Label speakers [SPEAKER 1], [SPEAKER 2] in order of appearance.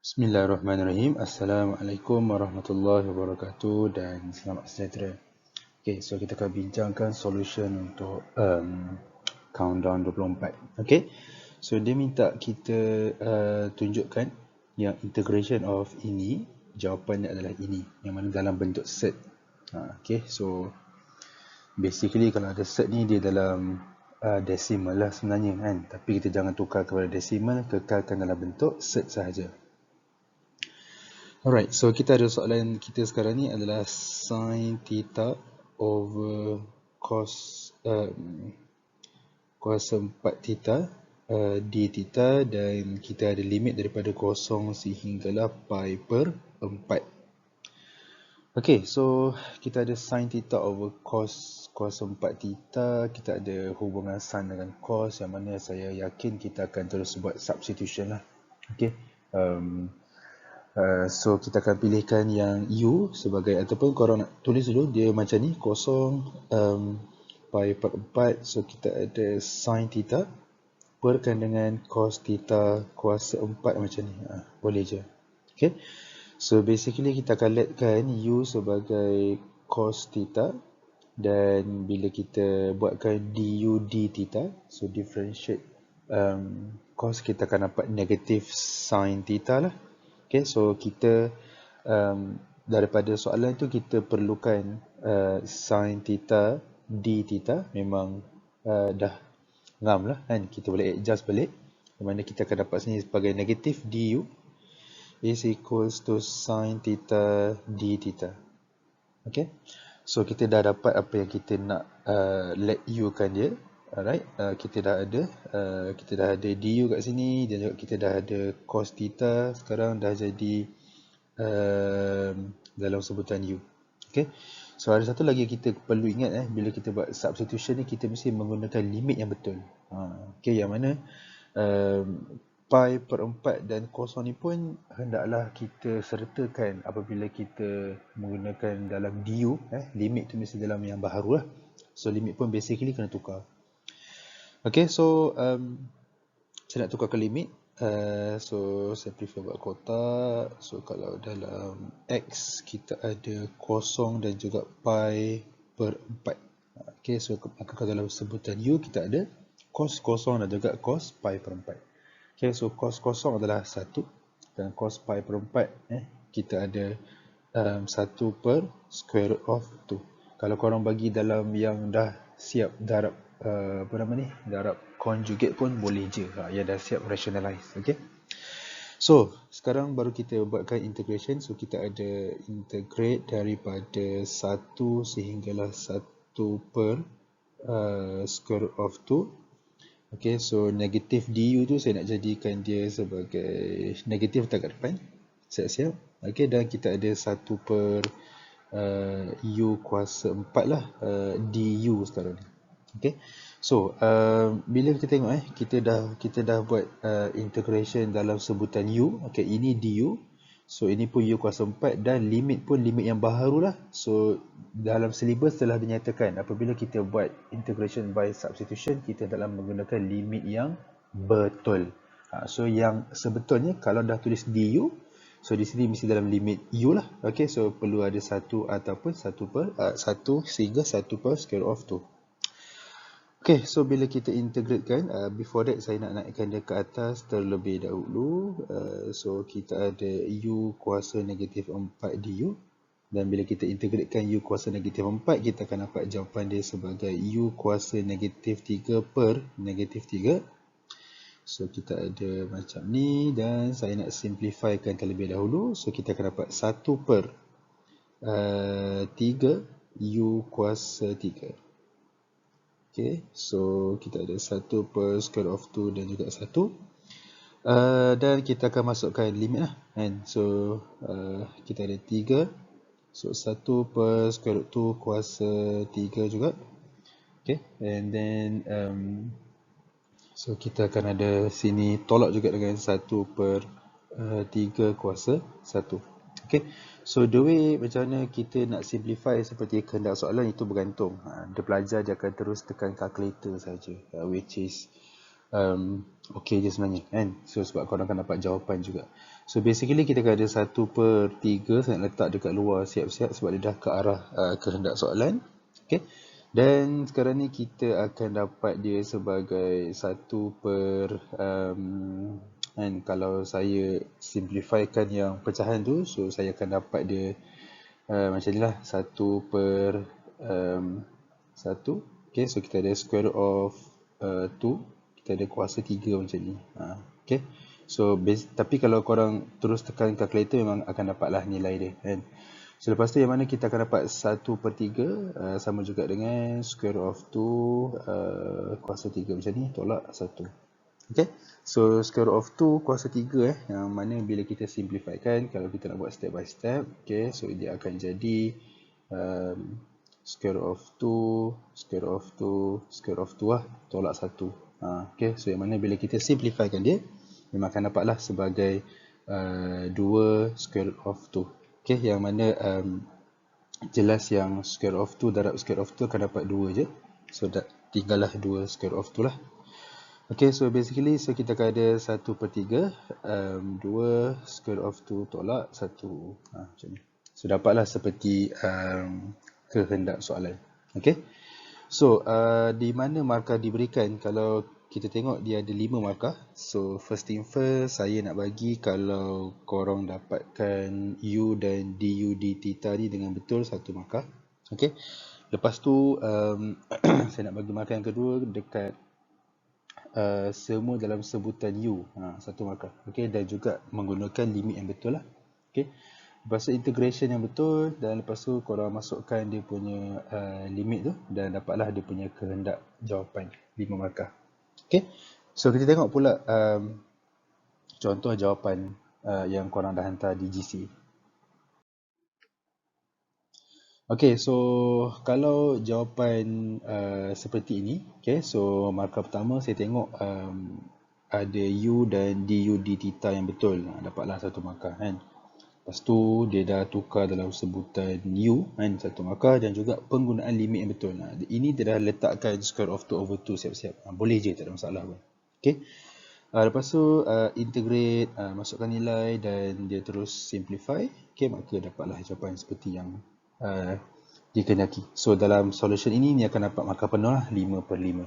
[SPEAKER 1] Bismillahirrahmanirrahim. Assalamualaikum warahmatullahi wabarakatuh dan selamat sejahtera. Okay, so kita akan bincangkan solution untuk countdown 24. Okay, so dia minta kita tunjukkan yang integration of ini, jawapannya adalah ini, yang mana dalam bentuk set. Okay, so basically kalau ada set ni dia dalam decimal lah sebenarnya kan, tapi kita jangan tukar kepada decimal, kekalkan dalam bentuk set sahaja. Alright, so kita ada soalan kita sekarang ni adalah sin theta over cos kuasa 4 theta d theta, dan kita ada limit daripada 0 sehinggalah pi per 4. Okay, so kita ada sin theta over cos kuasa 4 theta, kita ada hubungan sin dengan cos, yang mana saya yakin kita akan terus buat substitution lah. Okay, so kita akan pilihkan yang U sebagai, ataupun korang nak tulis dulu dia macam ni, kosong pi per 4. So kita ada sin theta perkan dengan cos theta kuasa 4 macam ni, boleh je. Okay, so basically kita akan letkan U sebagai cos theta, dan bila kita buatkan du d theta, so differentiate cos, kita akan dapat negative sin theta lah. Okay, so kita daripada soalan tu kita perlukan sin theta d theta, memang dah ngam lah kan, kita boleh adjust balik, di mana kita akan dapat sini sebagai negatif du is equals to sin theta d theta. Okay, so kita dah dapat apa yang kita nak let u kan dia. Alright, kita dah ada du kat sini, dan juga kita dah ada cos theta, sekarang dah jadi dalam sebutan u. Okay, so ada satu lagi kita perlu ingat, bila kita buat substitution ni, kita mesti menggunakan limit yang betul. Okay, yang mana pi per 4 dan kosong ni pun hendaklah kita sertakan apabila kita menggunakan dalam du, limit tu mesti dalam yang baharu lah. So limit pun basically kena tukar. Okay, so saya nak tukarkan limit. So saya prefer buat kotak. So kalau dalam X kita ada kosong dan juga pi per 4. Okay, so maka kalau dalam sebutan U kita ada cos kosong dan juga cos pi per 4. Okay, so cos kosong adalah 1 dan cos pi per 4 kita ada 1 per square root of 2. Kalau korang bagi dalam yang dah siap darab darab conjugate pun boleh je, yang dah siap rationalize. Okay, so sekarang baru kita buatkan integration. So kita ada integrate daripada 1 sehinggalah 1 per square root of 2. Okay, so negatif du tu saya nak jadikan dia sebagai negatif letak kat depan, siap-siap. Okay, dan kita ada 1 per u kuasa 4 lah, du sekarang ni. Okay, so bila kita tengok kita dah buat integration dalam sebutan u. Okay, ini du, so ini pun u kuasa 4, dan limit pun limit yang baharu lah. So dalam syllabus telah dinyatakan apabila kita buat integration by substitution, kita dalam menggunakan limit yang betul. So yang sebetulnya kalau dah tulis du, so di sini mesti dalam limit u lah. Okay, so perlu ada 1 ataupun 1 sehingga 1 per square root of 2. Okay, so bila kita integratekan, before that saya nak naikkan dia ke atas terlebih dahulu. So kita ada u kuasa negatif 4 du, dan bila kita integratekan u kuasa negatif 4, kita akan dapat jawapan dia sebagai u kuasa negatif 3 per negatif 3. So kita ada macam ni, dan saya nak simplifykan terlebih dahulu. So kita akan dapat 1 per 3 u kuasa 3. Okay, so kita ada 1 per square root of 2 dan juga 1. Dan kita akan masukkan limit lah kan. So kita ada 3. So 1 per square root 2 kuasa 3 juga. Okay, and then so kita akan ada sini tolak juga dengan 1 per 3 kuasa 1. Okay, so the way macam mana kita nak simplify seperti kehendak soalan itu bergantung. Dia pelajar dia akan terus tekan calculator saja, which is okey je sebenarnya kan. So sebab korang akan dapat jawapan juga. So basically kita akan ada 1/3 saya nak letak dekat luar siap-siap sebab dia dah ke arah kehendak soalan. Okay. Dan sekarang ni kita akan dapat dia sebagai 1 per kan, kalau saya simplifykan yang pecahan tu, so saya akan dapat dia macam ni lah, 1/1. Okay, so kita ada square root of 2, kita ada kuasa 3 macam ni. Okay, so tapi kalau korang terus tekan calculator memang akan dapatlah nilai dia kan. So lepas tu yang mana kita akan dapat 1/3 sama juga dengan square root of 2 kuasa 3 macam ni, tolak 1. Okay, so square root of 2 kuasa 3 yang mana bila kita simplifykan, kalau kita nak buat step by step, okay, so dia akan jadi square root of 2, square root of 2, square root of 2 lah, tolak 1. Okay, so yang mana bila kita simplifykan dia, memang akan dapatlah sebagai 2 square root of 2. Okay, yang mana jelas yang square root of 2 darab square root of 2 akan dapat 2 je. So tinggallah 2 square root of 2 lah. Okay, so basically so kita akan ada 1/3 2 square root of 2 tolak 1. Macam ni. So dapatlah seperti kehendak soalan. Okay. So di mana markah diberikan? Kalau kita tengok dia ada 5 markah. So first thing first, saya nak bagi kalau korang dapatkan U dan DU d theta ni dengan betul 1 markah. Okay. Lepas tu saya nak bagi markah yang kedua dekat semua dalam sebutan U, 1 markah. Okay, dan juga menggunakan limit yang betul lah. Okay. Lepas tu integration yang betul, dan lepas tu korang masukkan dia punya limit tu dan dapatlah dia punya kehendak jawapan 5 markah. Okay. So kita tengok pula contoh jawapan yang korang dah hantar di GC. Okay, so kalau jawapan seperti ini, okay, so markah pertama saya tengok ada U dan DU d theta yang betul, dapatlah 1 markah kan. Lepas tu dia dah tukar dalam sebutan U kan, 1 markah, dan juga penggunaan limit yang betul. Ini dia dah letakkan square of 2/2 siap-siap. Boleh je, tak ada masalah pun. Okay. Lepas tu integrate, masukkan nilai dan dia terus simplify. Okay, maka dapatlah jawapan seperti yang dikehendaki. So dalam solution ini akan dapat markah penuh lah, 5/5.